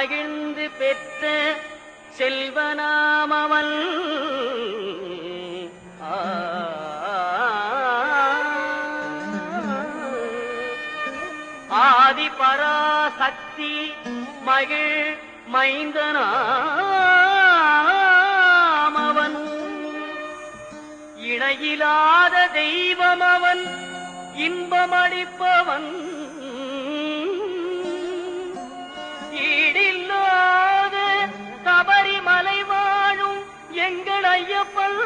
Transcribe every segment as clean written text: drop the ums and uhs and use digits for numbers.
மகிழ்ந்து பெற்ற செல்வனாமவன் ஆதி பராசக்தி மகிழ் மைந்தனாமவன் இணையிலாத தெய்வம் அவன் இன்பமளிப்பவன் ஈடில்லாத சபரிமலை வாழும் எங்கள் ஐயப்பன்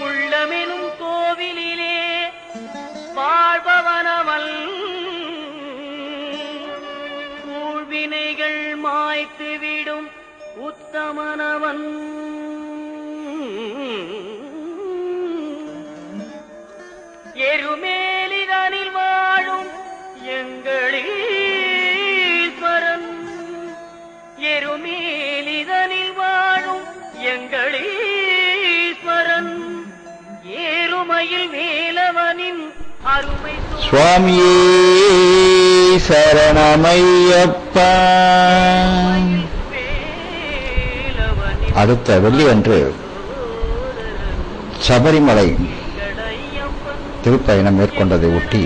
உள்ளமெனும் கோவிலிலே வாழ்பவனவன் கூழ்வினைகள் மாய்த்துவிடும் உத்தமனவன் எருமேலிதனில் வாழும் எங்களீஸ்வரன் எருமேலிதனில் வாழும் எங்களீஸ்வரன் ஏறுமையில் வேலவனின் அருமை சுவாமியே சரணமையப்பா. அடுத்த வெள்ளியன்று சபரிமலை திருப்பயணம் மேற்கொண்டதை ஒட்டி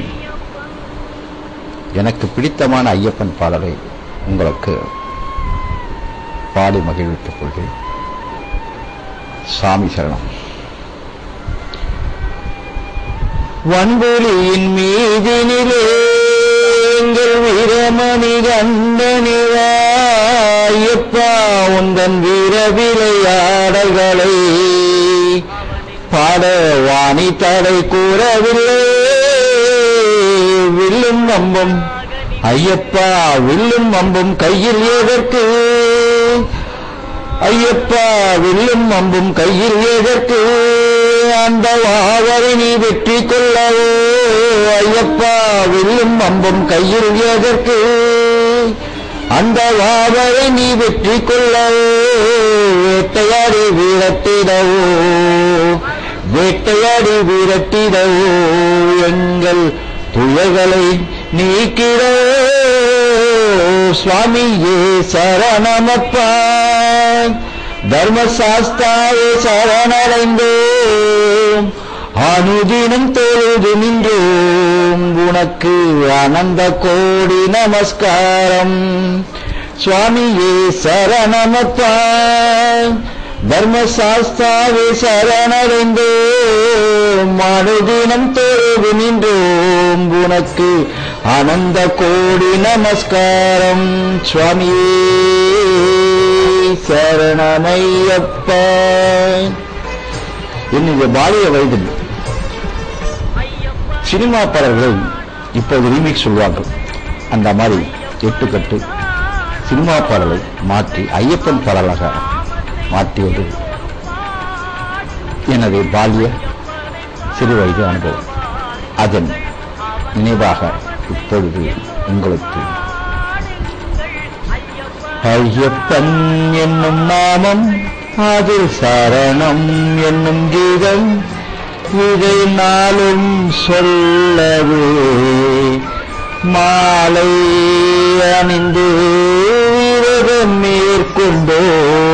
எனக்கு பிடித்தமான ஐயப்பன் பாடலை உங்களுக்கு பாடி மகிழ்வித்துக் கொள்கிறேன். சாமி சரணம். வன்புலியின் மீதினிலே எங்கள் வீரமணி கண்டனிவாயப்பா உந்தன் வீர விளையாடல்களை பாட வாணி தடை கூறவில்லை. வில்லும் நம்பும் ஐயப்பா வில்லும் நம்பும் கையில் எதற்கு ஐயப்பா வில்லும் நம்பும் கையில் எதற்கு அந்த வாவரை நீ வெற்றி கொள்ளவோ ஐயப்பா வில்லும் நம்பும் கையில் எதற்கு அந்த வாவரை நீ வெற்றி கொள்ளவோ வேட்டையாடி வீரத்திடவோ வேட்டையாடி வீரத்திடவோ எங்கள் துயர்களை நீக்கிடவோ சுவாமியே சரணமப்பா. தர்மசாஸ்தாவே சரணடைந்தோம் அனுதினம் தொழுது நின்றோம் உனக்கு ஆனந்த கோடி நமஸ்காரம். சுவாமியே சரணமப்பா. தர்மசாஸ்தாவே சரணடைந்தோம் அனுதினம் தொழுது நின்றோம் உனக்கு ஆனந்த கோடி நமஸ்காரம். சுவாமியே சரணமையப்பா. என்னுடைய பாலிய வயதில் சினிமா பாடல்களை இப்போது ரீமேக் சொல்வார்கள். அந்த மாதிரி 8 கட்டு சினிமா பாடலை மாற்றி ஐயப்பன் பாடலாக மாற்றியது எனது பாலிய சிறு வயது அனுபவம். அதன் நினைவாக இப்பொழுது உங்களுக்கு ஐயப்பன் என்னும் நாமம் அதில் சரணம் என்னும் கீதம் இதை நாளும் சொல்லவே மாலை அணிந்து விரதம் மேற்கொண்டோம்.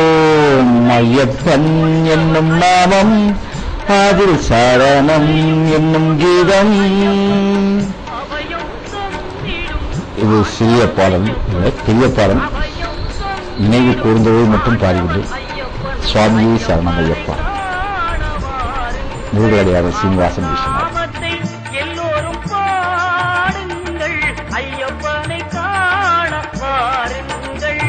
ஐயப்பன் என்னும் நாமம் அதில் சரணம் என்னும் கீதம். இது சிறிய பாடல் பெரிய பாடல் நினைவு கூர்ந்தவை மட்டும் பாடிவிட்டு சுவாமியே சரணம் ஐயப்பா. முருகடையாக சீனிவாசன் விஸ்வநாத். எல்லோரும் பாடுங்கள் ஐயப்பனை காண பாருங்கள்.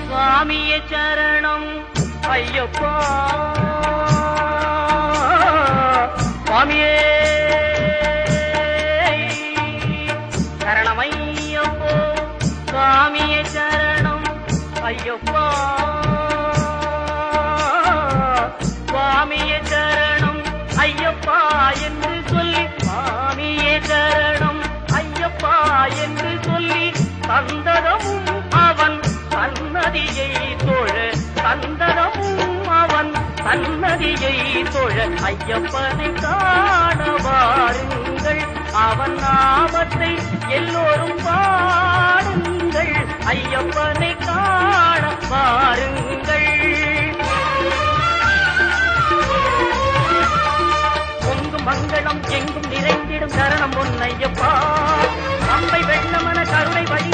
சுவாமியே சரணம் ஐயப்பா. சுவாமியே ஐயப்பா சுவாமியே சரணம் ஐயப்பா என்று சொல்லி சுவாமியே சரணம் ஐயப்பா என்று சொல்லி சந்ததமும் அவன் சன்னதியை தொழ சந்ததமும் அவன் சன்னதியை தொழ ஐயப்பனை காண வாருங்கள் அவன் நாமத்தை எல்லோரும் பாடுங்கள் ஐயப்பனை காண வாருங்கள் பொங்கும் மங்களம் எங்கும் நிறைந்திடும் சரணம் பொன்னையப்பா அம்பை வெள்ளமன கருணை வழி